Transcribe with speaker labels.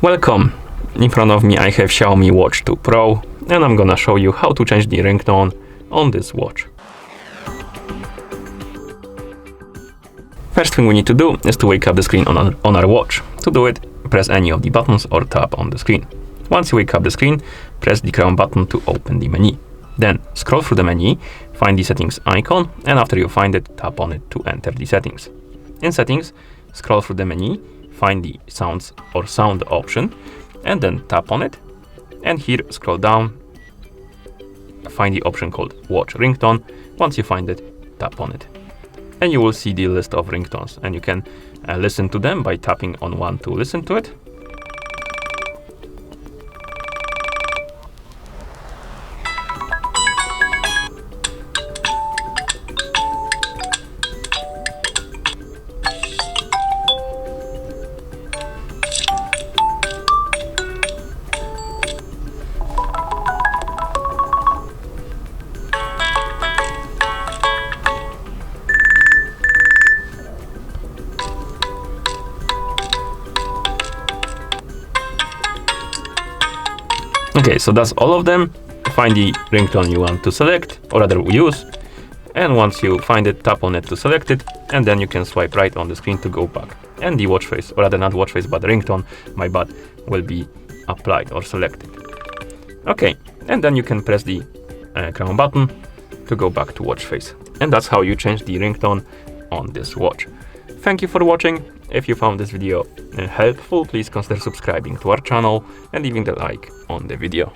Speaker 1: Welcome! In front of me I have XIAOMI Watch 2 Pro and I'm gonna show you how to change the ringtone on this watch. First thing we need to do is to wake up the screen on our watch. To do it, press any of the buttons or tap on the screen. Once you wake up the screen, press the crown button to open the menu. Then scroll through the menu, find the settings icon, and after you find it, tap on it to enter the settings. In settings, scroll through the menu, find the sounds or sound option, and then tap on it. And here, scroll down, find the option called Watch Ringtone. Once you find it, tap on it. And you will see the list of ringtones, and you can listen to them by tapping on one to listen to it. Okay, so that's all of them. Find the ringtone you want to select, or rather use, and once you find it, tap on it to select it, and then you can swipe right on the screen to go back. And the watch face, or rather not watch face, but the ringtone, my bad, will be applied or selected. Okay, and then you can press the crown button to go back to watch face. And that's how you change the ringtone on this watch. Thank you for watching. If you found this video helpful, please consider subscribing to our channel and leaving the like on the video.